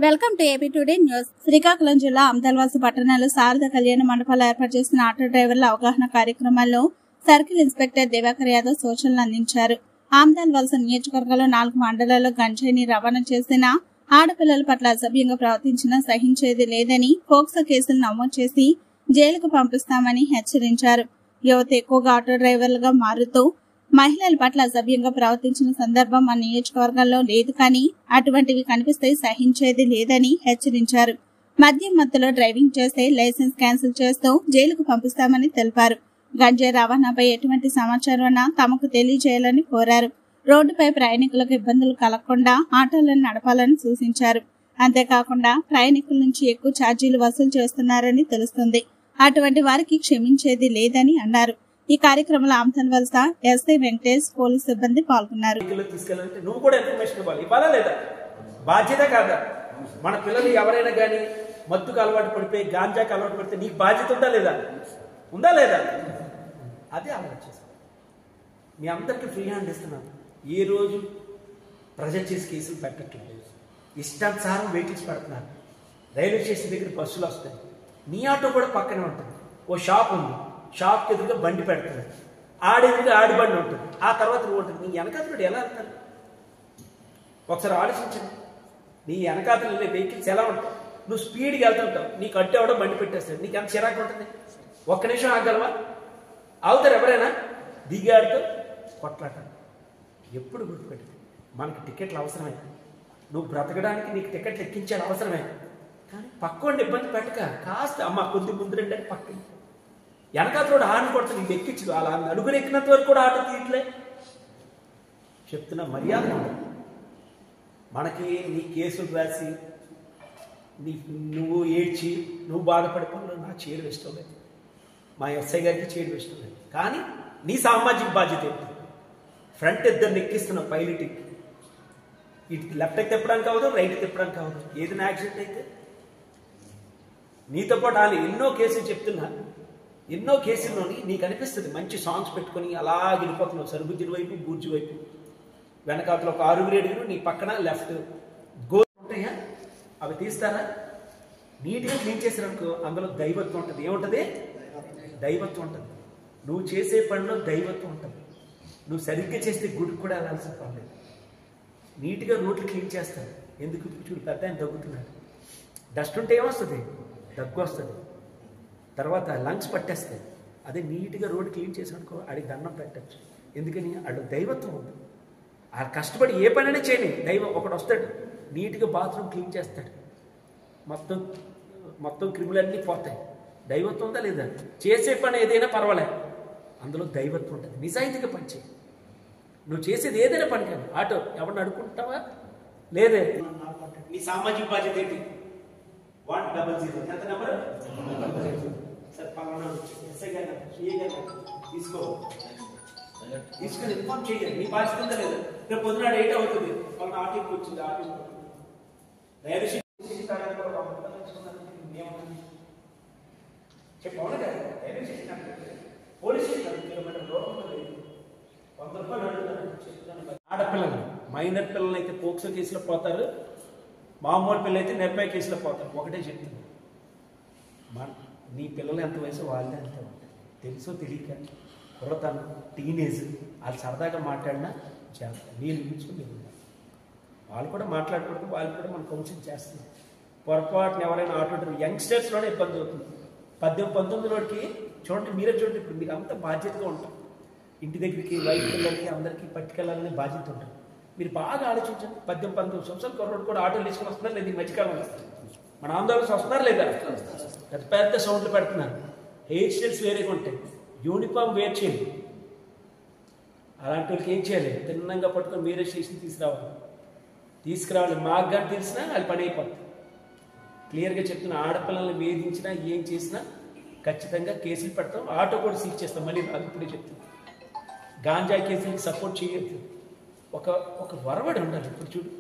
Welcome to AP today news. Srikakulam జిల్లా అమదల్వాసి పట్టణంలో శారద కళ్యాణ మండపాలు ఏర్పాటు చేసిన ఆటో డ్రైవర్ల అవగాహన కార్యక్రమాల్లో సర్కిల్ ఇన్స్పెక్టర్ దివాకర్ యాదవ్ సూచనలు అందించారు. అమదల్వాసి నియోజకవర్గంలో 4 మండలాల్లో గంజాయిని రవాణా చేసిన ఆడపిల్లల పట్ల అసభ్యంగా ప్రవర్తించినా సహించేది లేదని, పోక్సో కేసులు నమోదు చేసి జైలుకు పంపిస్తామని హెచ్చరించారు. యువత ఎక్కువగా ఆటో డ్రైవర్లుగా మారుతూ మహిళల పట్ల అసభ్యంగా ప్రవర్తించిన సందర్భం మన నియోజకవర్గంలో లేదు, కానీ అటువంటివి కనిపిస్తే సహించేది లేదని హెచ్చరించారు. మద్యం మత్తులో డ్రైవింగ్ చేస్తే లైసెన్స్ క్యాన్సిల్ చేస్తూ జైలుకు పంపిస్తామని తెలిపారు. గంజాయి రవాణాపై ఎటువంటి సమాచారం ఉన్నా తమకు తెలియజేయాలని కోరారు. రోడ్డుపై ప్రయాణికులకు ఇబ్బందులు కలగకుండా ఆటోలను నడపాలని సూచించారు. అంతేకాకుండా ప్రయాణికుల నుంచి ఎక్కువ ఛార్జీలు వసూలు చేస్తున్నారని తెలుస్తుంది. అటువంటి వారికి క్షమించేది లేదని అన్నారు. ఈ కార్యక్రమంలో అమదల్వాసి ఎస్ఐ వెంకటేష్, పోలీస్ సిబ్బంది పాల్గొన్నారు. నువ్వు కూడా ఇన్ఫర్మేషన్ ఇవ్వాలి, ఇవ్వాలా లేదా? బాధ్యత కాదా? మన పిల్లలు ఎవరైనా కానీ మత్తుకు అలవాటు పడిపోయి గాంజాకి అలవాటు పడితే నీకు బాధ్యత ఉందా లేదా? ఉందా లేదా? అదే ఆలోచిస్తాను. మీ అందరికీ ఫ్రీ హ్యాండ్ ఇస్తున్నాను. ఏ రోజు ప్రజెంట్ చేసి కేసులు పెట్టట్లేదు. ఇష్టానుసారం వెహికల్స్ పెడుతున్నారు. రైల్వే స్టేషన్ దగ్గర బస్సులు వస్తాయి. నీ ఆటో కూడా పక్కనే ఉంటుంది. ఓ షాప్ ఉంది, షాప్కి ఎదురుగా బండి పెడుతుంది. ఆడెదురుగా ఆడి బండి ఉంటుంది. ఆ తర్వాత నువ్వు ఉంటుంది. నీ వెనకాతలు ఎలా వెళ్తారు? ఒకసారి ఆలోచించండి. నీ వెనకాతలు వెళ్ళే వెహికల్స్ ఎలా ఉంటాయి? నువ్వు స్పీడ్గా వెళ్తుంటావు, నీకు అడ్డు ఎవడో బండి పెట్టేస్తాడు, నీకు ఎంత చిరాకు ఉంటుంది? ఒక్క నిమిషం ఆగలవా? అవుతారు ఎవరైనా? దిగాడితో కొట్లాట. ఎప్పుడు గుర్తుపెట్టి, మనకి టికెట్లు అవసరమే. నువ్వు బ్రతకడానికి నీకు టికెట్లు ఎక్కించాలి, అవసరమే. కానీ పక్కోడిని ఇబ్బంది పెట్టక కాస్త అమ్మ కొద్ది ముందు రండి అని పక్కన వెనకాతోడు ఆటను కొడుతుంది. నీకు ఎక్కించదు. అలా నలుగురు ఎక్కినంత వరకు కూడా ఆటో తీయట్లే. చెప్తున్నా, మర్యాద మనకి నీ కేసులు రాసి నువ్వు ఏడ్చి నువ్వు బాధపడిపోయినా నా చేయడం ఇష్టం లేదు. మా ఎస్ఐ గారికి చేయడం ఇష్టం లేదు. కానీ నీ సామాజిక బాధ్యత ఏంటి? ఫ్రంట్ ఇద్దరిని ఎక్కిస్తున్నావు పైలట్కి. ఇటు లెఫ్ట్కి తిప్పడానికి అవ్వదు, రైట్కి తిప్పడానికి అవ్వదు. ఏదైనా యాక్సిడెంట్ అయితే నీతో పాటు వాళ్ళు ఎన్నో కేసులు చెప్తున్నా. ఎన్నో కేసుల్లోని నీకు అనిపిస్తుంది మంచి సాంగ్స్ పెట్టుకుని అలా వెళ్ళిపోతున్నావు. సరుబుజ్జుల వైపు, బూర్జు వైపు. వెనకాతలో ఒక 6 ఏడుగురు, నీ పక్కన లెఫ్ట్ గోల్ ఉంటాయా? అవి తీస్తారా? నీట్గా క్లీన్ చేసిననుకో అందులో దైవత్వం ఉంటుంది. ఏముంటుంది? దైవత్వం ఉంటుంది. నువ్వు చేసే పనిలో దైవత్వం ఉంటుంది. నువ్వు సరిగ్గా చేస్తే గుడికి కూడా వెళ్ళాల్సిన పర్లేదు. నీట్గా రోడ్లు క్లీన్ చేస్తారు. ఎందుకు? చూడు, పెద్ద ఆయన దగ్గుతున్నాడు. డస్ట్ ఉంటే ఏమొస్తుంది? దగ్గు వస్తుంది. తర్వాత లంగ్స్ పట్టేస్తాయి. అదే నీట్గా రోడ్డు క్లీన్ చేసానుకో ఆడికి దండం పెట్టచ్చు. ఎందుకని? ఆడు దైవత్వం ఉంది. ఆ కష్టపడి ఏ పనైనా చేయని దైవం ఒకడు వస్తాడు, నీట్గా బాత్రూమ్ క్లీన్ చేస్తాడు. మొత్తం క్రిములన్నీ పోతాయి. దైవత్వం ఉందా లేదా? చేసే పని ఏదైనా పర్వాలేదు, అందులో దైవత్వం ఉంటుంది. నిజాయితీగా పని చేయి. నువ్వు చేసేది ఏదైనా పని కాదు. ఆటో ఎవరిని అడుకుంటావా? లేదే. నీ సామాజిక బాధ్యత ఏంటి? 100 ఎంత నెంబర్? సార్ పలానా ఎస్ఐ గారు, సిఏ గారు తీసుకొని ఇన్ఫార్మ్ చేయాలి. నీ బాధ్యత ఉందా లేదా? రేపు పొద్దున 8 అవుతుంది, పలానా ఆర్టీకి వచ్చింది. ఆర్టీ రైల్వే స్టేషన్ చెప్పవునా కదా? Railway station police station kilometre దూరం ఉంటుంది. 100 రూపాయలు అడుగుతాను. ఆడపిల్లలు, మైనర్ పిల్లలు అయితే పోక్సో కేసులో పోతారు. మామూలు పిల్లలు అయితే నిర్భయ కేసులో పోతారు. ఒకటే చెప్తుంది, నీ పిల్లలు ఎంత వయసు వాళ్ళే అంతే ఉంటాయి. తెలుసో తెలియక కుర్రతనం, టీనేజ్, వాళ్ళు సరదాగా మాట్లాడినా చేస్తారు. నీళ్ళు గురించి వాళ్ళు కూడా మాట్లాడుకుంటూ వాళ్ళు కూడా మనం కౌన్సిలింగ్ చేస్తున్నారు. పొరపాటున ఎవరైనా ఆటో యంగ్స్టర్స్లోనే ఇబ్బంది అవుతుంది. 18-19 రోడ్కి చూడండి, మీరే చూడండి. ఇప్పుడు మీరు అంత బాధ్యతగా ఉంటాం. ఇంటి దగ్గరికి వైఫ్ పిల్లలకి అందరికీ పట్టుకెళ్ళాలనే బాధ్యత ఉంటుంది. మీరు బాగా ఆలోచించండి. 18-19 సంవత్సరాల కుర్రోడు కూడా ఆటోలు తీసుకొని వస్తున్నారు లేదా? ఈ మధ్యకాలం వస్తారు. మన ఆందోళన వస్తున్నారు లేదా? పెద్ద పెద్ద సౌండ్లు పెడుతున్నారు. హెయిర్ స్టైల్స్ వేరేగా ఉంటాయి. యూనిఫామ్ వేర్ చేయండి. అలాంటి వాళ్ళకి ఏం చేయాలి? తిన్నంగా పట్టుకొని మీరే స్టేషన్ తీసుకురావాలి. మాకు కానీ తెలిసినా అది పని అయిపోతుంది. క్లియర్గా చెప్తున్నా, ఆడపిల్లల్ని వేధించినా ఏం చేసినా ఖచ్చితంగా కేసులు పెడతాం. ఆటో కూడా సీజ్ చేస్తాం. మళ్ళీ నాకు ఇప్పుడే చెప్తాం, గాంజా కేసులకి సపోర్ట్ చేయొద్దు. ఒక వరవడి ఉండాలి. ఇప్పుడు చూడు,